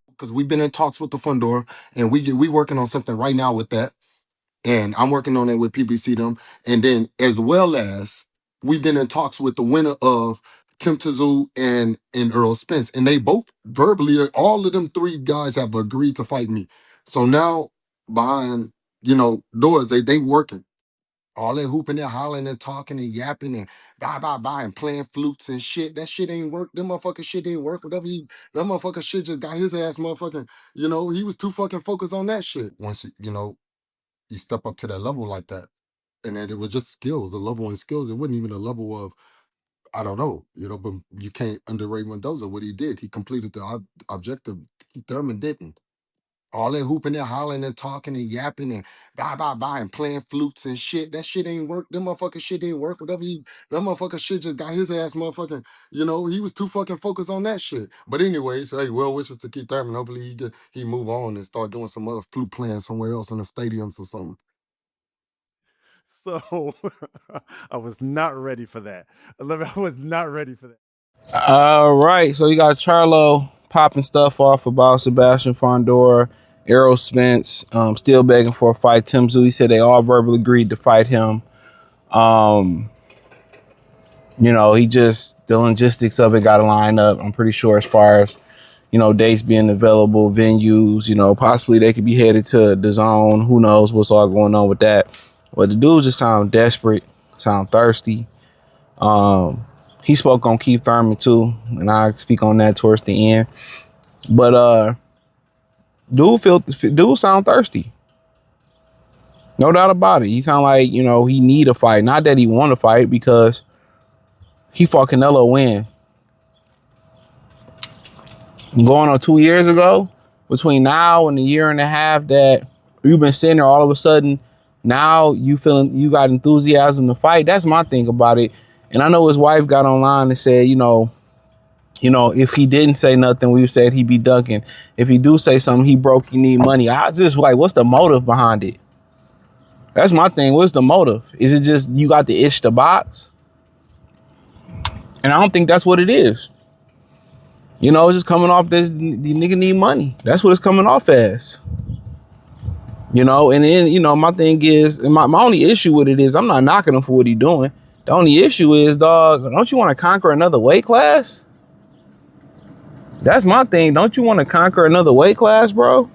Because we've been in talks with the Fundora, and we working on something right now with that, and I'm working on it with PBC them, and then as well as we've been in talks with the winner of Tszyu and Errol Spence, and they both verbally, all of them three guys have agreed to fight me. So now behind doors, they working. All that hooping and hollering and talking and yapping and bye and playing flutes and shit. That shit ain't work. Them motherfucking shit ain't work. That motherfucking shit just got his ass motherfucking, he was too fucking focused on that shit. Once you step up to that level like that. And then it was just skills, a level in skills. It wasn't even a level of, I don't know, but you can't underrate Mendoza, what he did. He completed the objective. Thurman didn't. All that hooping and hollering and talking and yapping and bye and playing flutes and shit. That shit ain't work. Them motherfucking shit ain't work. That motherfucking shit just got his ass motherfucking, he was too fucking focused on that shit. But anyways, hey, well wishes to Keith Thurman. Hopefully he move on and start doing some other flute playing somewhere else in the stadiums or something. So I was not ready for that. I was not ready for that. All right, so you got Charlo popping stuff off about Sebastian Fundora, Errol Spence, still begging for a fight. Tszyu, he said they all verbally agreed to fight him. He just, the logistics of it got to line up. I'm pretty sure as far as, dates being available, venues, possibly they could be headed to the zone. Who knows what's all going on with that. But the dude just sound desperate, sound thirsty. He spoke on Keith Thurman too, and I speak on that towards the end. But dude sound thirsty. No doubt about it. He sound like, he need a fight. Not that he want to fight, because he fought Canelo when? Going on 2 years ago. Between now and the year and a half that you've been sitting there, all of a sudden, now you feeling you got enthusiasm to fight. That's my thing about it. And I know his wife got online and said, if he didn't say nothing, we said he'd be ducking. If he do say something, he broke, he need money. I just like, what's the motive behind it? That's my thing. What's the motive? Is it just you got the itch to box? And I don't think that's what it is. It's just coming off this, the nigga need money. That's what it's coming off as. And then, my thing is, my only issue with it is I'm not knocking him for what he doing. The only issue is, dog, don't you want to conquer another weight class? That's my thing. Don't you want to conquer another weight class, bro?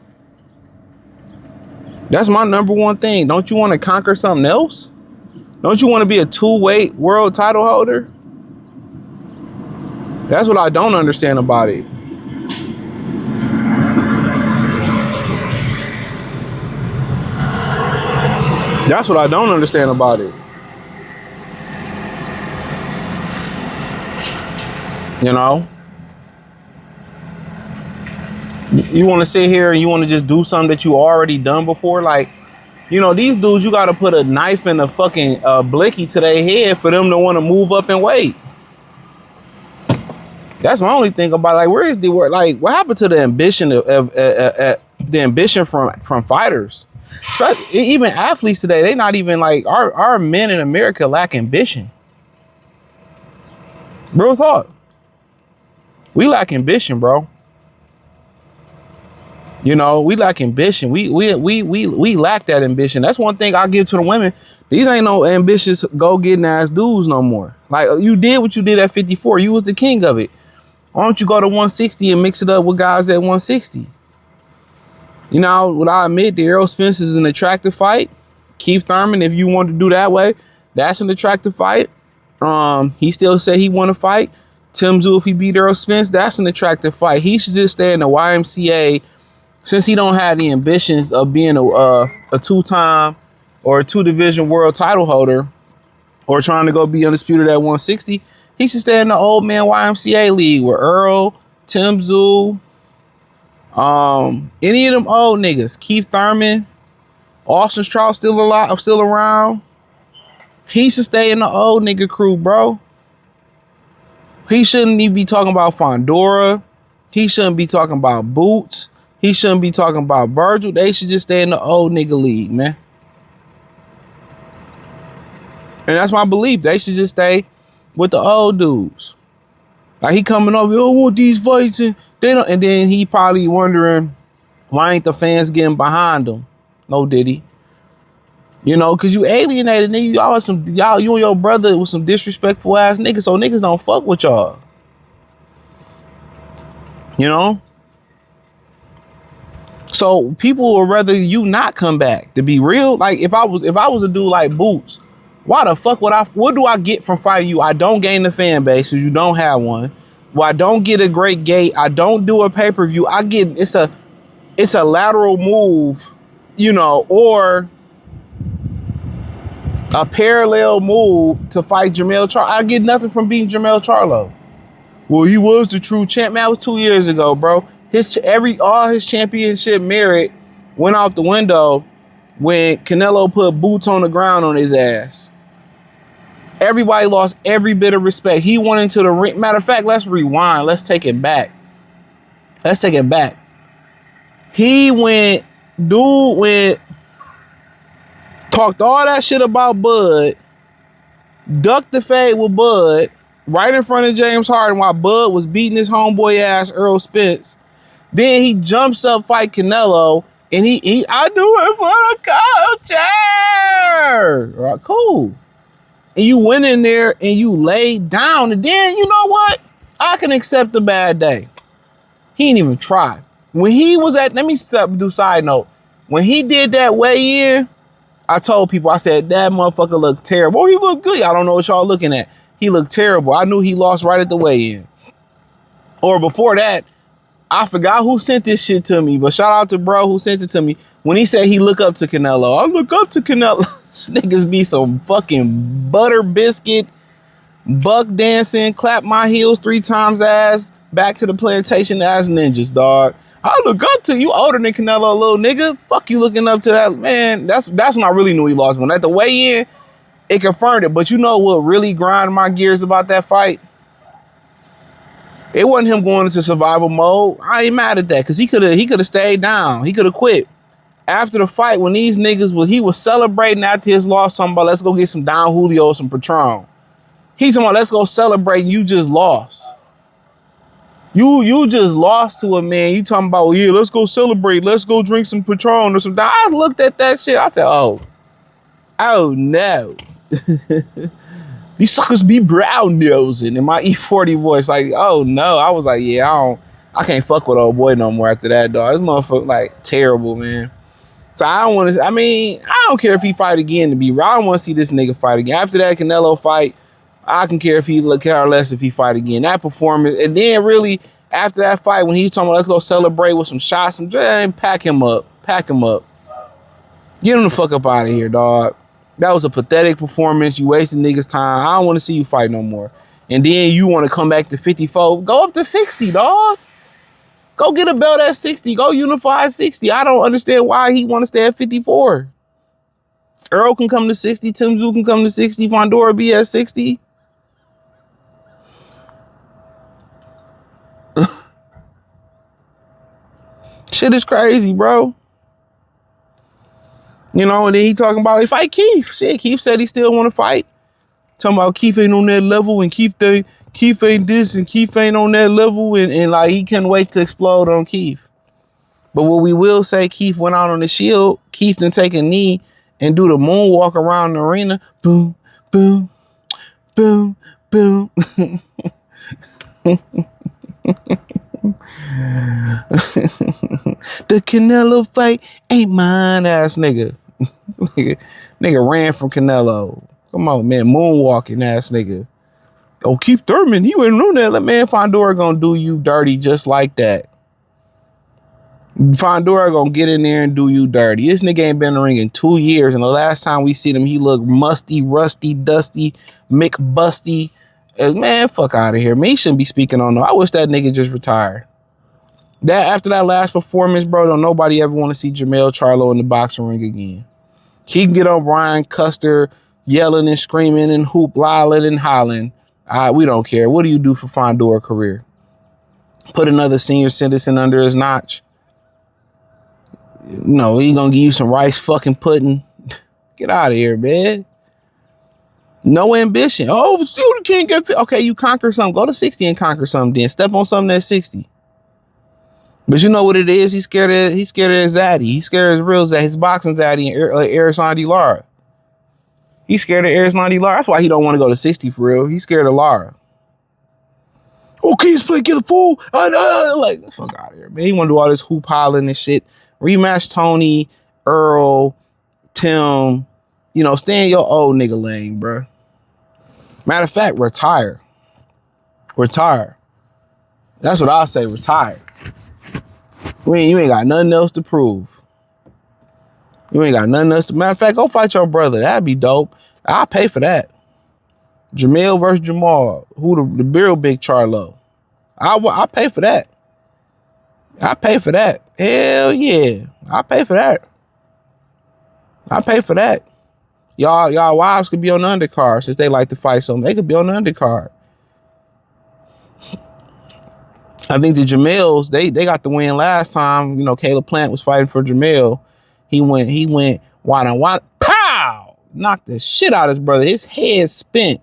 That's my number one thing. Don't you want to conquer something else? Don't you want to be a 2-weight world title holder? That's what I don't understand about it. That's what I don't understand about it. You want to sit here and you want to just do something that you already done before. Like, these dudes, you got to put a knife in a fucking blicky to their head for them to want to move up and weight. That's my only thing about, like, where is the word? Like, what happened to the ambition of the ambition from fighters? Even athletes today, they not even like, our men in America lack ambition. Real talk. We lack ambition, bro. We lack ambition. We lack that ambition. That's one thing I give to the women. These ain't no ambitious go-getting ass dudes no more. Like, you did what you did at 54. You was the king of it. Why don't you go to 160 and mix it up with guys at 160? What I admit, the Errol Spence is an attractive fight. Keith Thurman, if you want to do that way, that's an attractive fight. He still said he want to fight. Tszyu, if he beat Errol Spence, that's an attractive fight. He should just stay in the YMCA, since he don't have the ambitions of being a two-time or a 2-division world title holder, or trying to go be undisputed at 160. He should stay in the old man YMCA league with Errol, Tszyu, any of them old niggas. Keith Thurman, Austin Stroud still alive, still around. He should stay in the old nigga crew, bro. He shouldn't even be talking about Fundora. He shouldn't be talking about Boots. He shouldn't be talking about Virgil. They should just stay in the old nigga league, man. And that's my belief. They should just stay with the old dudes. Like he coming over, I want these fights, and they don't, and then he probably wondering why ain't the fans getting behind him? No, did he? You know, cause you alienated nigga. You and your brother was some disrespectful ass niggas, so niggas don't fuck with y'all. You know? So people would rather you not come back. To be real, like if I was a dude like Boots, why the fuck what do I get from fighting you? I don't gain the fan base because you don't have one. Well, I don't get a great gate. I don't do a pay-per-view. I get it's a lateral move, you know, or a parallel move to fight Jermell Charlo. I get nothing from beating Jermell Charlo. Well, he was the true champ. Man, that was 2 years ago, bro. All his championship merit went out the window when Canelo put boots on the ground on his ass. Everybody lost every bit of respect. He went into the ring. Matter of fact, let's rewind. Let's take it back. Dude went, talked all that shit about Bud, ducked the fade with Bud right in front of James Harden while Bud was beating his homeboy ass, Errol Spence. Then he jumps up, fight Canelo, and I do it for the culture. All right, cool. And you went in there and you laid down, and then you know what? I can accept a bad day. He didn't even try. When he was let me do side note. When he did that weigh-in, I told people, I said, that motherfucker looked terrible. Oh, he looked good. I don't know what y'all looking at. He looked terrible. I knew he lost right at the weigh-in. Or before that, I forgot who sent this shit to me, but shout out to bro who sent it to me. When he said he look up to Canelo, I look up to Canelo. This niggas be some fucking butter biscuit, buck dancing, clap my heels 3 times ass, back to the plantation ass ninjas, dog. I look up to you, older than Canelo, little nigga. Fuck you looking up to that, man. That's when I really knew he lost. When at the weigh-in, it confirmed it. But you know what really grind my gears about that fight? It wasn't him going into survival mode. I ain't mad at that because he could have stayed down. He could have quit. After the fight, when these niggas he was celebrating after his loss, talking about let's go get some Don Julio, some Patron. He's talking about let's go celebrate. You just lost. You just lost to a man. You talking about, well, yeah, let's go celebrate. Let's go drink some Patron or some. I looked at that shit. I said, oh no. These suckers be brown nosing in my E40 voice. Like, oh no. I was like, yeah, I can't fuck with old boy no more after that, dog. This motherfucker like terrible, man. So I don't care if he fight again, to be real. I don't want to see this nigga fight again. After that Canelo fight, I can care less if he fight again. That performance, and then really after that fight, when he talking about let's go celebrate with some shots, pack him up. Get him the fuck up out of here, dog. That was a pathetic performance. You wasted niggas' time. I don't want to see you fight no more. And then you want to come back to 54. Go up to 60, dog. Go get a belt at 60. Go unify at 60. I don't understand why he want to stay at 54. Errol can come to 60. Tszyu can come to 60. Fundora be at 60. Shit is crazy, bro. You know, and then he talking about he fight Keith. Shit, Keith said he still want to fight. Talking about Keith ain't on that level and Keith ain't this and Keith ain't on that level and like he can't wait to explode on Keith. But what we will say, Keith went out on the shield. Keith didn't take a knee and do the moonwalk around the arena. Boom, boom, boom, boom. The Canelo fight ain't mine, ass nigga. Nigga ran from Canelo. Come on, man, moonwalking ass nigga. Oh, Keith Thurman, he wouldn't know that. Man, Fundora gonna do you dirty just like that. Fundora gonna get in there and do you dirty. This nigga ain't been in the ring in 2 years, and the last time we seen him, he looked musty, rusty, dusty, McBusty. Man, fuck out of here. Man, he shouldn't be speaking on no. I wish that nigga just retired. That after that last performance, bro, don't nobody ever want to see Jermell Charlo in the boxing ring again. He can get on Brian Custer yelling and screaming and hoop, lolling and hollering. We don't care. What do you do for Fundora career? Put another senior citizen under his notch? No, he gonna give you some rice fucking pudding. Get out of here, man. No ambition. Oh, still the king get fit. Okay, you conquer something. Go to 60 and conquer something. Then step on something that's 60. But you know what it is? He's scared of his zaddy. He's scared of his real zaddy, his boxing zaddy, and Errol Lara. He's scared of Errol Lara. That's why he don't want to go to 60 for real. He's scared of Lara. Okay, let's play, get the fool. Like, fuck out of here, man. He want to do all this hoop hollering and shit. Rematch Tony, Errol, Tim. You know, stay in your old nigga lane, bro. Matter of fact, retire. Retire. That's what I'll say, retire. You ain't got nothing else to prove. You ain't got nothing else to... Matter of fact, go fight your brother. That'd be dope. I'll pay for that. Jermell versus Jamal. Who the real big Charlo? I'll pay for that. I pay for that. Hell yeah. I pay for that. I pay for that. Y'all wives could be on the undercard since they like to fight something. They could be on the undercard. I think the Jermells, they got the win last time. You know, Caleb Plant was fighting for Jermell. He went wide, pow! Knocked the shit out of his brother. His head spent.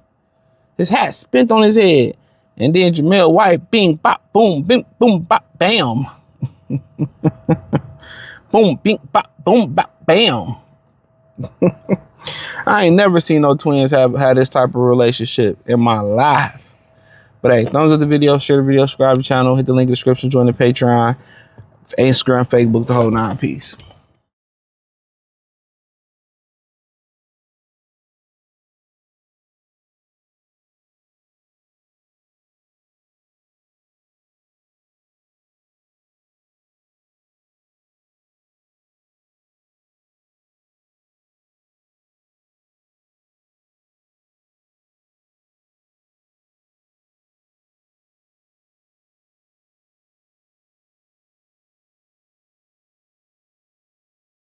His hat spent on his head. And then Jermell White, bing, bop, boom, bing, boom, bop, bam. Boom, bing, bop, boom, bop, bam. I ain't never seen no twins have this type of relationship in my life. But hey, thumbs up the video, share the video, subscribe to the channel, hit the link in the description, join the Patreon, Instagram, Facebook, the whole 9 piece.